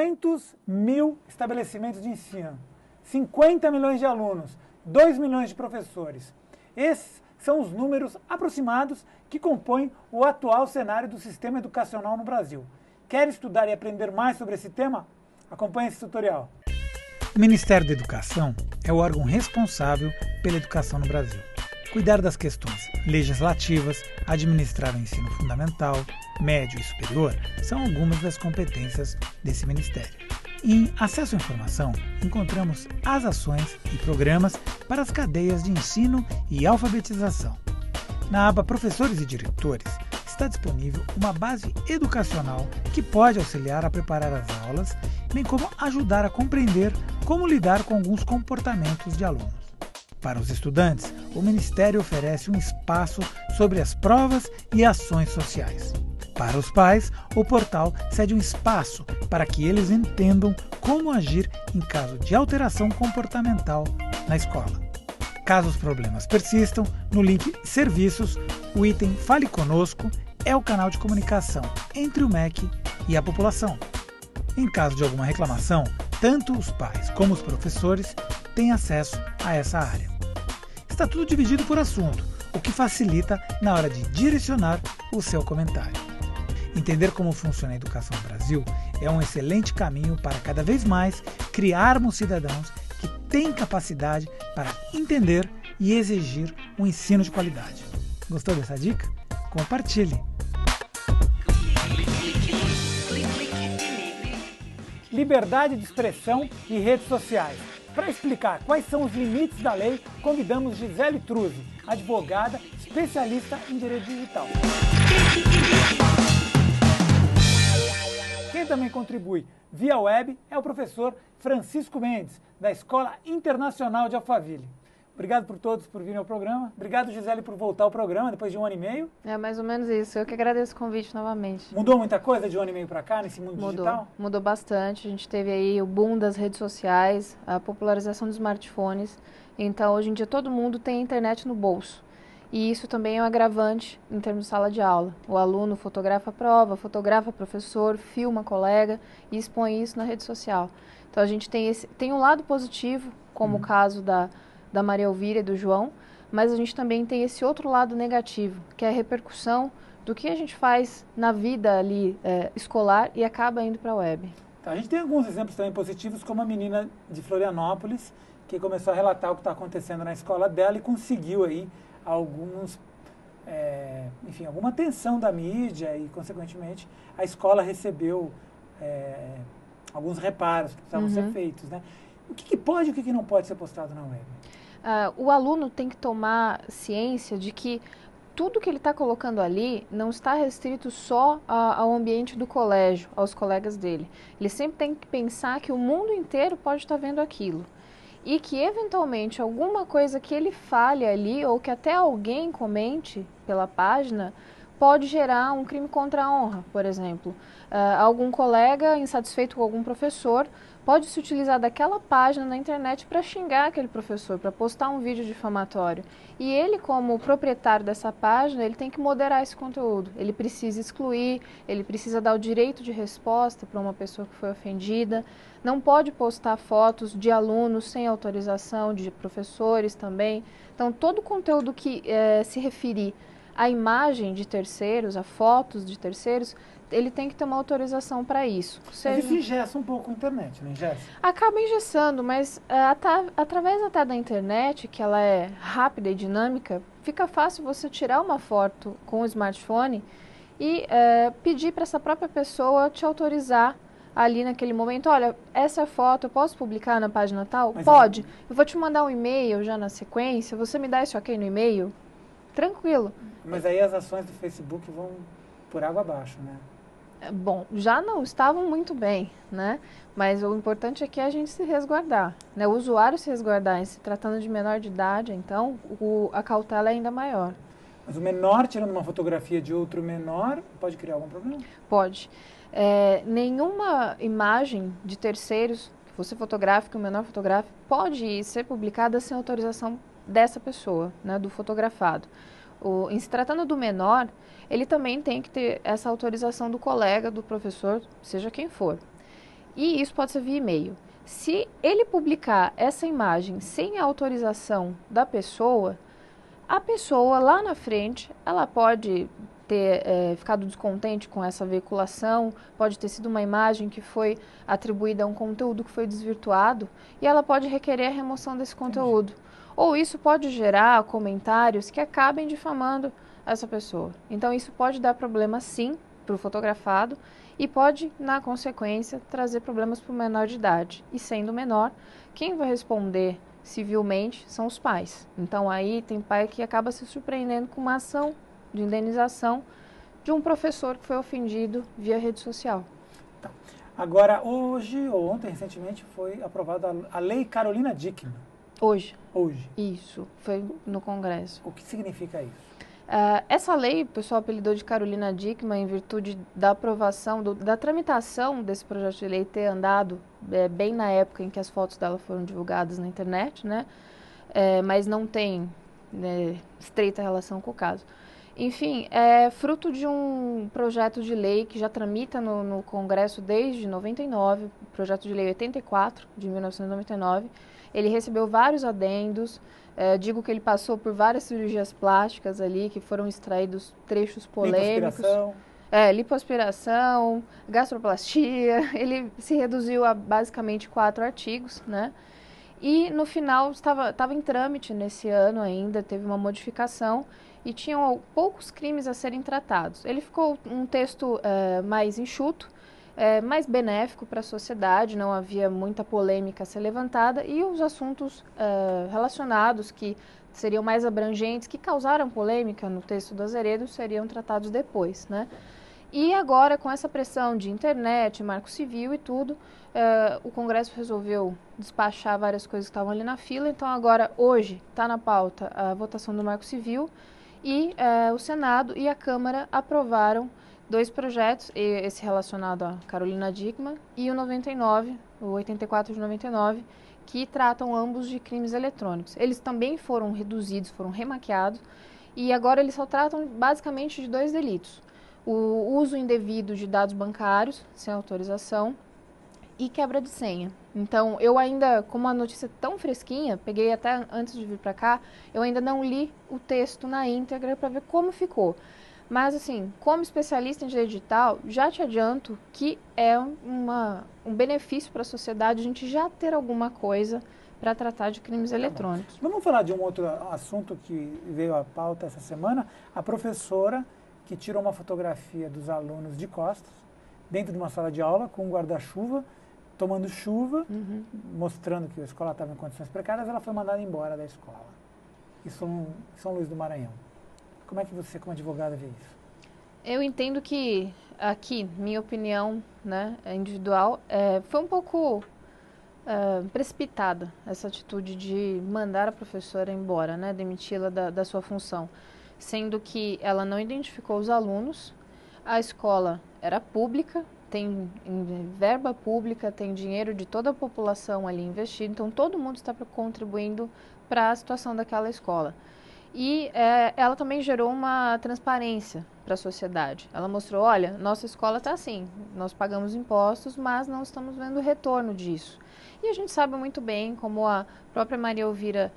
200 mil estabelecimentos de ensino, 50 milhões de alunos, 2 milhões de professores. Esses são os números aproximados que compõem o atual cenário do sistema educacional no Brasil. Quer estudar e aprender mais sobre esse tema? Acompanhe esse tutorial. O Ministério da Educação é o órgão responsável pela educação no Brasil. Cuidar das questões legislativas, administrar o ensino fundamental, médio e superior são algumas das competências desse ministério. Em Acesso à Informação, encontramos as ações e programas para as cadeias de ensino e alfabetização. Na aba Professores e Diretores, está disponível uma base educacional que pode auxiliar a preparar as aulas, bem como ajudar a compreender como lidar com alguns comportamentos de alunos. Para os estudantes, o Ministério oferece um espaço sobre as provas e ações sociais. Para os pais, o portal cede um espaço para que eles entendam como agir em caso de alteração comportamental na escola. Caso os problemas persistam, no link Serviços, o item Fale Conosco é o canal de comunicação entre o MEC e a população. Em caso de alguma reclamação, tanto os pais como os professores têm acesso a essa área. Está tudo dividido por assunto, o que facilita na hora de direcionar o seu comentário. Entender como funciona a educação no Brasil é um excelente caminho para cada vez mais criarmos cidadãos que têm capacidade para entender e exigir um ensino de qualidade. Gostou dessa dica? Compartilhe! Liberdade de expressão e redes sociais. Para explicar quais são os limites da lei, convidamos Gisele Truzzi, advogada especialista em direito digital. Quem também contribui via web é o professor Francisco Mendes, da Escola Internacional de Alphaville. Obrigado por todos por virem ao programa. Obrigado, Gisele, por voltar ao programa depois de 1 ano e meio. É mais ou menos isso. Eu que agradeço o convite novamente. Mudou muita coisa de 1 ano e meio para cá, nesse mundo digital? Mudou bastante. A gente teve aí o boom das redes sociais, a popularização dos smartphones. Então, hoje em dia, todo mundo tem internet no bolso. E isso também é um agravante em termos de sala de aula. O aluno fotografa a prova, fotografa o professor, filma colega e expõe isso na rede social. Então, a gente tem um lado positivo, como o caso da Maria Elvira e do João, mas a gente também tem esse outro lado negativo, que é a repercussão do que a gente faz na vida ali escolar e acaba indo para a web. Tá, a gente tem alguns exemplos também positivos, como a menina de Florianópolis, que começou a relatar o que está acontecendo na escola dela e conseguiu aí alguma atenção da mídia e, consequentemente, a escola recebeu alguns reparos que precisavam ser feitos, né? O que pode e o que não pode ser postado na web? O aluno tem que tomar ciência de que tudo que ele está colocando ali não está restrito só ao ambiente do colégio, aos colegas dele. Ele sempre tem que pensar que o mundo inteiro pode estar vendo aquilo. E que, eventualmente, alguma coisa que ele fale ali, ou que até alguém comente pela página, pode gerar um crime contra a honra, por exemplo. Algum colega insatisfeito com algum professor pode se utilizar daquela página na internet para xingar aquele professor, para postar um vídeo difamatório. E ele, como proprietário dessa página, ele tem que moderar esse conteúdo. Ele precisa excluir, ele precisa dar o direito de resposta para uma pessoa que foi ofendida. Não pode postar fotos de alunos sem autorização, de professores também. Então, todo conteúdo que se referir à imagem de terceiros, a fotos de terceiros, ele tem que ter uma autorização para isso. Mas isso engessa um pouco a internet, não engessa? Acaba engessando, mas através até da internet, que ela é rápida e dinâmica, fica fácil você tirar uma foto com o smartphone e pedir para essa própria pessoa te autorizar ali naquele momento. Olha, essa foto eu posso publicar na página tal? Mas pode. Eu vou te mandar um e-mail já na sequência, você me dá esse ok no e-mail? Tranquilo. Mas aí as ações do Facebook vão por água abaixo, né? Bom, já não estavam muito bem, né? Mas o importante aqui é a gente se resguardar, né? O usuário se resguardar, e se tratando de menor de idade, então a cautela é ainda maior. Mas o menor tirando uma fotografia de outro menor pode criar algum problema? Pode. Nenhuma imagem de terceiros que você fotografe, que o menor fotografe, pode ser publicada sem autorização dessa pessoa, né? Do fotografado. Em se tratando do menor, ele também tem que ter essa autorização do colega, do professor, seja quem for. E isso pode ser via e-mail. Se ele publicar essa imagem sem a autorização da pessoa, a pessoa lá na frente, ela pode ter ficado descontente com essa veiculação, pode ter sido uma imagem que foi atribuída a um conteúdo que foi desvirtuado, e ela pode requerer a remoção desse conteúdo. Ou isso pode gerar comentários que acabem difamando essa pessoa. Então isso pode dar problema sim para o fotografado e pode, na consequência, trazer problemas para o menor de idade. E sendo menor, quem vai responder civilmente são os pais. Então aí tem pai que acaba se surpreendendo com uma ação de indenização de um professor que foi ofendido via rede social. Tá. Agora, hoje ou ontem, recentemente, foi aprovada a Lei Carolina Dickmann. Hoje. Hoje. Isso, foi no Congresso. O que significa isso? Essa lei, o pessoal apelidou de Carolina Dickmann em virtude da aprovação, da tramitação desse projeto de lei ter andado bem na época em que as fotos dela foram divulgadas na internet, né? Mas não tem estreita relação com o caso. Enfim, é fruto de um projeto de lei que já tramita no Congresso desde 99, o projeto de lei 84, de 1999. Ele recebeu vários adendos, digo que ele passou por várias cirurgias plásticas ali, que foram extraídos trechos polêmicos. Lipoaspiração, gastroplastia, ele se reduziu a basicamente 4 artigos, né? E no final estava em trâmite nesse ano ainda, teve uma modificação e tinham poucos crimes a serem tratados. Ele ficou um texto mais enxuto, mais benéfico para a sociedade, não havia muita polêmica a ser levantada e os assuntos relacionados que seriam mais abrangentes, que causaram polêmica no texto do Azeredo, seriam tratados depois, né? E agora, com essa pressão de internet, marco civil e tudo, o Congresso resolveu despachar várias coisas que estavam ali na fila. Então, agora, hoje, está na pauta a votação do marco civil e o Senado e a Câmara aprovaram 2 projetos, esse relacionado a Carolina Dickmann e o 99, o 84 de 99, que tratam ambos de crimes eletrônicos. Eles também foram reduzidos, foram remaqueados e agora eles só tratam basicamente de 2 delitos. O uso indevido de dados bancários, sem autorização, e quebra de senha. Então, eu ainda, como a notícia é tão fresquinha, peguei até antes de vir para cá, eu ainda não li o texto na íntegra para ver como ficou. Mas, assim, como especialista em direito digital, já te adianto que é um benefício para a sociedade a gente já ter alguma coisa para tratar de crimes eletrônicos. Vamos falar de um outro assunto que veio à pauta essa semana. A professora que tirou uma fotografia dos alunos de costas, dentro de uma sala de aula, com um guarda-chuva, tomando chuva, mostrando que a escola estava em condições precárias, ela foi mandada embora da escola. Isso em São Luís do Maranhão. Como é que você, como advogada, vê isso? Eu entendo que, aqui, minha opinião, né, individual, foi um pouco precipitada essa atitude de mandar a professora embora, né, demiti-la da sua função. Sendo que ela não identificou os alunos, a escola era pública, tem verba pública, tem dinheiro de toda a população ali investido, então todo mundo está contribuindo para a situação daquela escola. E ela também gerou uma transparência para a sociedade. Ela mostrou, olha, nossa escola está assim, nós pagamos impostos, mas não estamos vendo o retorno disso. E a gente sabe muito bem, como a própria Maria Elvira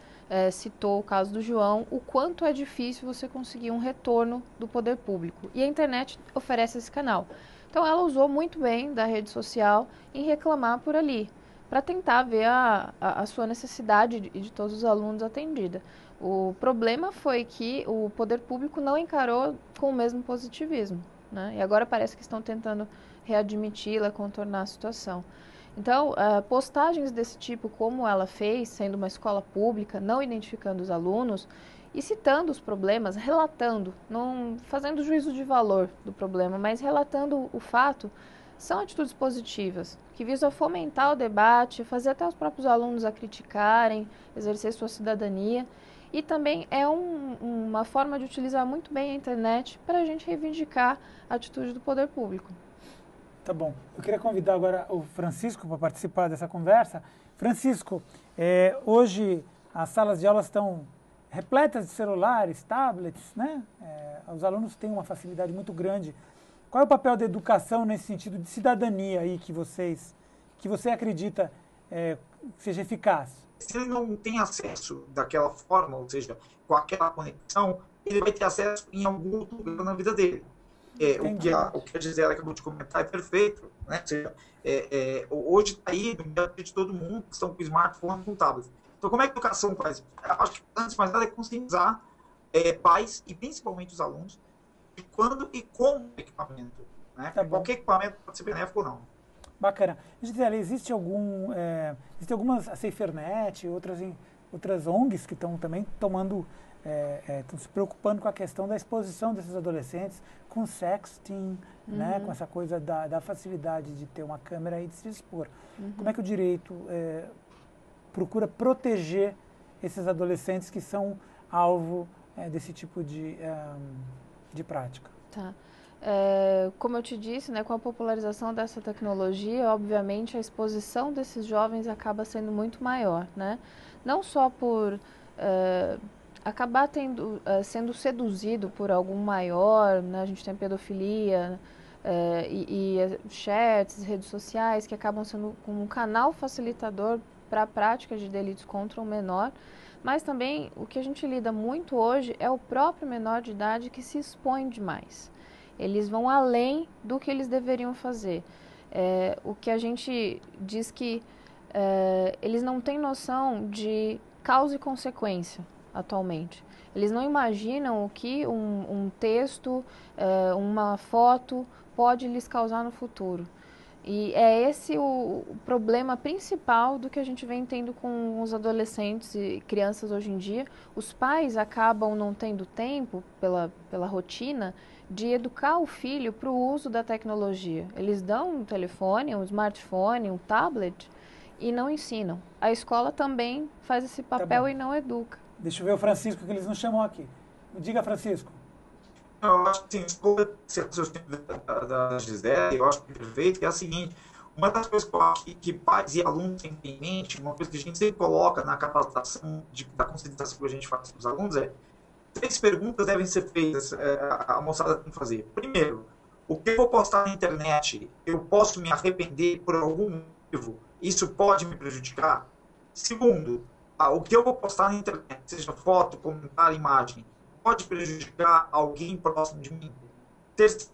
citou o caso do João, o quanto é difícil você conseguir um retorno do poder público. E a internet oferece esse canal. Então ela usou muito bem da rede social em reclamar por ali, para tentar ver a sua necessidade de todos os alunos atendida. O problema foi que o poder público não encarou com o mesmo positivismo, né? E agora parece que estão tentando readmiti-la, contornar a situação. Então, postagens desse tipo, como ela fez, sendo uma escola pública, não identificando os alunos e citando os problemas, relatando, não fazendo juízo de valor do problema, mas relatando o fato, são atitudes positivas, que visam fomentar o debate, fazer até os próprios alunos a criticarem, exercer sua cidadania. E também é uma forma de utilizar muito bem a internet para a gente reivindicar a atitude do poder público. Tá bom. Eu queria convidar agora o Francisco para participar dessa conversa. Francisco, hoje as salas de aula estão repletas de celulares, tablets, né? Os alunos têm uma facilidade muito grande. Qual é o papel da educação nesse sentido de cidadania aí que vocês que você acredita seja eficaz? Se ele não tem acesso daquela forma, ou seja, com aquela conexão, ele vai ter acesso em algum outro lugar na vida dele. O que a Gisele acabou de comentar é perfeito, né? Ou seja, hoje está aí no meio de todo mundo que estão com smartphone, com tablet. Então, como é que a educação faz? Acho que, antes de mais nada, é conscientizar pais e principalmente os alunos de quando e como o equipamento. Né? Tá, qualquer equipamento pode ser benéfico ou não. Bacana. Gisele, existe algumas, a SaferNet, outras ONGs que estão também estão se preocupando com a questão da exposição desses adolescentes com sexting, né, com essa coisa da facilidade de ter uma câmera e de se expor. Como é que o direito procura proteger esses adolescentes que são alvo desse tipo de prática? Tá. Como eu te disse, né, com a popularização dessa tecnologia, obviamente a exposição desses jovens acaba sendo muito maior, né? Não só por acabar sendo seduzido por algum maior, né? A gente tem pedofilia e chats, redes sociais que acabam sendo um canal facilitador para a prática de delitos contra o menor, mas também o que a gente lida muito hoje é o próprio menor de idade que se expõe demais. Eles vão além do que eles deveriam fazer. O que a gente diz que eles não têm noção de causa e consequência atualmente. Eles não imaginam o que um texto, uma foto pode lhes causar no futuro. E é esse o problema principal do que a gente vem tendo com os adolescentes e crianças hoje em dia. Os pais acabam não tendo tempo, pela rotina, de educar o filho para o uso da tecnologia. Eles dão um telefone, um smartphone, um tablet e não ensinam. A escola também faz esse papel e não educa. Deixa eu ver o Francisco, que eles nos chamam aqui. Diga, Francisco. Eu acho que da Gisele, eu acho que é perfeito, é a seguinte: uma das coisas que pais e alunos têm em mente, uma coisa que a gente sempre coloca na capacitação da conscientização que a gente faz para os alunos 3 perguntas devem ser feitas, a moçada tem que fazer. Primeiro, o que eu vou postar na internet, eu posso me arrepender por algum motivo? Isso pode me prejudicar? Segundo, o que eu vou postar na internet, seja foto, comentário, imagem, pode prejudicar alguém próximo de mim? Terceiro,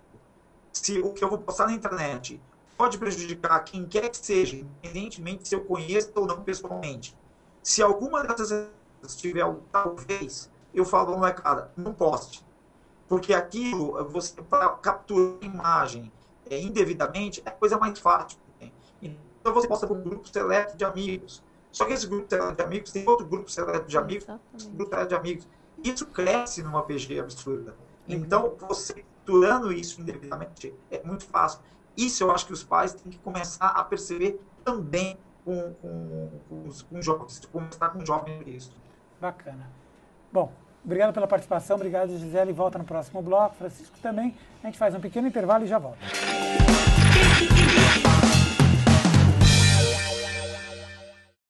se o que eu vou postar na internet pode prejudicar quem quer que seja, independentemente se eu conheço ou não pessoalmente. Se alguma dessas tiver talvez, eu falo, molecada, não poste. Porque aquilo, você para capturar a imagem indevidamente, é a coisa mais fácil. Então você posta para um grupo seleto de amigos. Só que esse grupo seleto de amigos tem outro grupo seleto de amigos, grupo seleto de amigos. Isso cresce numa PG absurda. Então, você capturando isso indevidamente é muito fácil. Isso eu acho que os pais têm que começar a perceber também com jovens, começar com jovens isso. Bacana. Bom, obrigado pela participação, obrigado, Gisele. Volta no próximo bloco. Francisco também. A gente faz um pequeno intervalo e já volta.